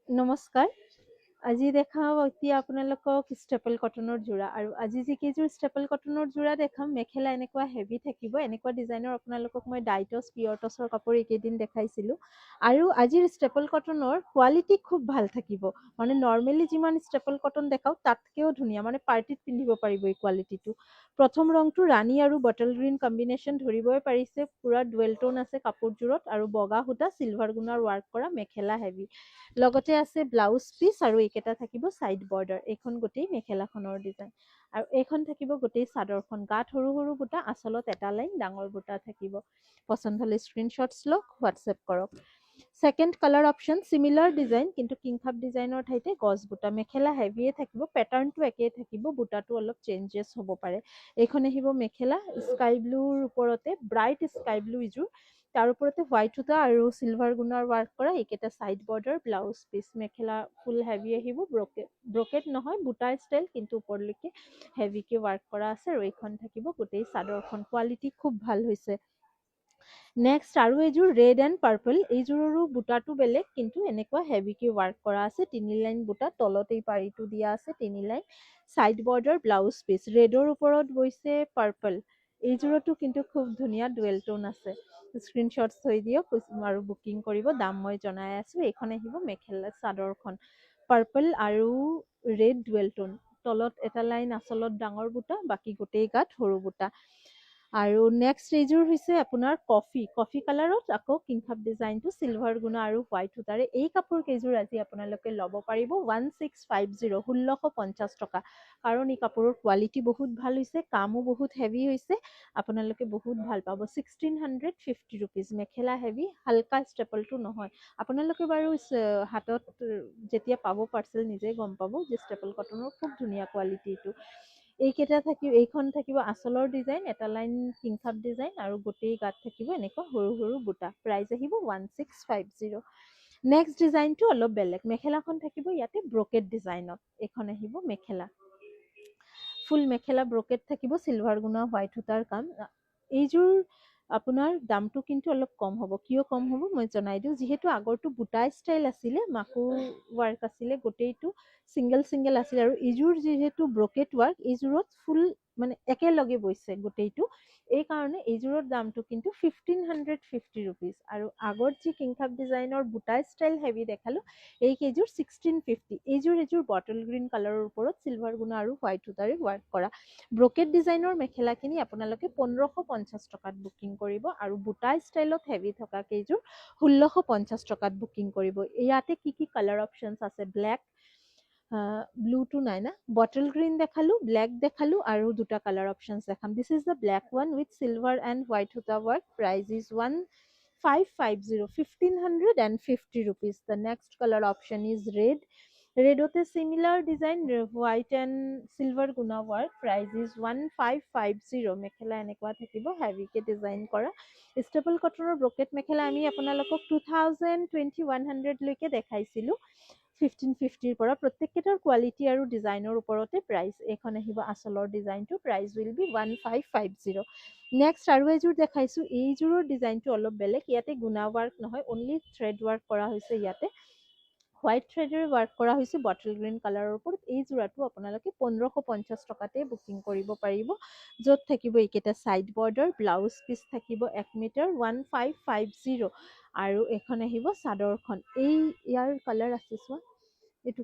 নমস্কাৰ। আজি দেখাম এতিয়া আপোনালোকক ষ্টেপল কটনৰ যোৰা আৰু আজি যিকেইযোৰ ষ্টেপল কটনৰ যোৰা দেখাম মেখেলা এনেকুৱা হেভি থাকিব, এনেকুৱা ডিজাইনৰ আপোনালোকক মই ডাইটছ পিয়ৰ টছৰ কাপোৰ এইকেইদিন দেখাইছিলোঁ আৰু আজিৰ ষ্টেপল কটনৰ কোৱালিটি খুব ভাল থাকিব, মানে নৰ্মেলি যিমান ষ্টেপল কটন দেখাওঁ তাতকৈও ধুনীয়া, মানে পাৰ্টিত পিন্ধিব পাৰিব এই কোৱালিটিটো। প্ৰথম ৰংটো ৰাণী আৰু বটল গ্ৰীণ কম্বিনেশ্যন ধৰিবই পাৰিছে, পুৰা ডুৱেল টোন আছে কাপোৰযোৰত আৰু বগা সূতা চিলভাৰ গুণাৰ ৱাৰ্ক কৰা মেখেলা হেভি। লগতে আছে ব্লাউজ পিচ আৰু এইকেইটা থাকিব চাইড বৰ্ডাৰ। এইখন গোটেই মেখেলাখনৰ ডিজাইন আৰু এইখন থাকিব গোটেই চাদৰখন। গাত সৰু সৰু বুটা, আঁচলত এটা লাইন ডাঙৰ বুটা থাকিব। পচন্দ হ'লে স্ক্ৰীনশ্বটছ লওক, হোৱাটছএপ কৰক। Second colour option similar design, কিন্তু কিংখাব ডিজাইনৰ ঠাইতে গছ বুটা। মেখেলা হেভিয়ে থাকিব, পেটাৰ্ণটো একেই থাকিব, বুটাটো অলপ চেঞ্জেছ হ'ব পাৰে। এইখন আহিব মেখেলা স্কাই ব্লুৰ ওপৰতে, ব্ৰাইট স্কাই ব্লু ইযোৰ, তাৰ ওপৰতে হোৱাইট সূতা আৰু চিলভাৰ গুণাৰ ৱাৰ্ক কৰা এইকেইটা চাইড বৰ্ডাৰ ব্লাউজ পিচ। মেখেলা ফুল হেভি আহিব, ব্ৰকেট নহয় বুটা ষ্টাইল, কিন্তু ওপৰলৈকে হেভিকে ৱাৰ্ক কৰা আছে আৰু এইখন থাকিব গোটেই চাদৰখন। কোৱালিটি খুব ভাল হৈছে। নেক্সট আৰু এযোৰ ৰেড এণ্ড পাৰ্পল, এইযোৰৰো বুটাটো বেলেগ কিন্তু এনেকুৱা হেভিকে ৱাৰ্ক কৰা আছে। 3 লাইন বুটা, তলত এই পাৰিটো দিয়া আছে 3 line, side border blouse piece. ৰেডৰ ওপৰত গৈছে পাৰ্পল, এইযোৰতো কিন্তু খুব ধুনীয়া ডুৱেল টোন আছে। স্ক্ৰীনশ্বটছ থৈ দিয়ক আৰু বুকিং কৰিব, দাম মই জনাই আছোঁ। এইখন আহিব মেখেলা চাদৰখন, পাৰ্পল আৰু ৰেড ডুৱেল টোন, তলত এটা লাইন আঁচলত ডাঙৰ বুটা, বাকী গোটেই গাত সৰু বুটা। আৰু নেক্সট এইযোৰ হৈছে আপোনাৰ কফি কালাৰত, আকৌ কিংখাব ডিজাইনটো চিলভাৰ গুণা আৰু হোৱাইট সূতাৰে। এই কাপোৰ কেইযোৰ আজি আপোনালোকে ল'ব পাৰিব 1650, 1650 টকা। কাৰণ এই কাপোৰৰ কোৱালিটি বহুত ভাল হৈছে, কামো বহুত হেভি হৈছে, আপোনালোকে বহুত ভাল পাব। 1650 ৰুপিজ। মেখেলা হেভি, হালকা ষ্টেপলটো নহয়। আপোনালোকে বাৰু হাতত যেতিয়া পাব পাৰ্চেল নিজে গম পাব যে ষ্টেপল কটনৰ খুব ধুনীয়া কোৱালিটি এইটো। এইকেইটা থাকিব, এইখন থাকিব আঁচলৰ ডিজাইন, এটা লাইন কিংখাব ডিজাইন আৰু গোটেই গাত থাকিব এনেকুৱা সৰু সৰু বুটা। প্ৰাইচ আহিব 1650। নেক্সট ডিজাইনটো অলপ বেলেগ, মেখেলাখন থাকিব ইয়াতে ব্ৰকেট ডিজাইনত। এইখন আহিব মেখেলা, ফুল মেখেলা ব্ৰকেট থাকিব, চিলভাৰ গুণা হোৱাইট সূতাৰ কাম। এইযোৰ আপোনাৰ দামটো কিন্তু অলপ কম হ'ব। কিয় কম হ'ব মই জনাই দিওঁ, যিহেতু আগৰটো বুটা ষ্টাইল আছিলে, মাকো ৱাৰ্ক আছিলে, গোটেইটো চিংগল আছিলে, আৰু এইযোৰ যিহেতু ব্ৰকেট ৱাৰ্ক, এইযোৰত ফুল মানে একেলগে বৈছে গোটেইটো, এইকাৰণে এইযোৰৰ দামটো কিন্তু 1550 ৰুপিজ। আৰু আগত যি কিংখাব ডিজাইনৰ বুটা ষ্টাইল হেভি দেখালোঁ, এইকেইযোৰ 1650। এযোৰ বটল গ্ৰীণ কালাৰৰ ওপৰত চিলভাৰ গুণা আৰু হোৱাইট সূতাৰে ৱাৰ্ক কৰা। ব্ৰকেট ডিজাইনৰ মেখেলাখিনি আপোনালোকে 1550 টকাত বুকিং কৰিব, আৰু বুটা ষ্টাইলত হেভি থকা কেইযোৰ 1650 টকাত বুকিং কৰিব। ইয়াতে কি কালাৰ অপশ্যনছ আছে, ব্লেক, ব্লুটো নাই না, বটল গ্ৰীণ দেখালোঁ, ব্লেক দেখালোঁ, আৰু দুটা কালাৰ অপশ্যনছ দেখাম। This is the black one with silver and white সূতা work. Price is 1550, 1550 rupees. The next color option is red. ৰেডতে similar design, white and silver গুণা ৱাৰ্ক। Price is 1550। মেখেলা এনেকুৱা থাকিব, হেভিকে ডিজাইন কৰা। ষ্টেপল কটনৰ brocade mekhela আমি আপোনালোকক 2020, 2100লৈকে দেখাইছিলোঁ, 1550ৰ পৰা। প্ৰত্যেককেইটাৰ কোৱালিটি আৰু ডিজাইনৰ ওপৰতে প্ৰাইচ। এইখন আহিব আঁচলৰ ডিজাইনটো, প্ৰাইচ উইল বি 1550। নেক্সট আৰু এযোৰ দেখাইছোঁ, এইযোৰৰ ডিজাইনটো অলপ বেলেগ। ইয়াতে গুণা ৱাৰ্ক নহয়, অনলি থ্ৰেড ৱাৰ্ক কৰা হৈছে। ইয়াতে হোৱাইট থ্ৰেডেৰে ৱাৰ্ক কৰা হৈছে বটল গ্ৰীণ কালাৰৰ ওপৰত। এই যোৰাটো আপোনালোকে 1550 টকাতে বুকিং কৰিব পাৰিব, য'ত থাকিব এইকেইটা চাইড বৰ্ডাৰ, ব্লাউজ পিচ থাকিব 1 মিটাৰ, 1550। আৰু এখন আহিব চাদৰখন। ইয়াৰ কালাৰ আছে চোৱা, এইটো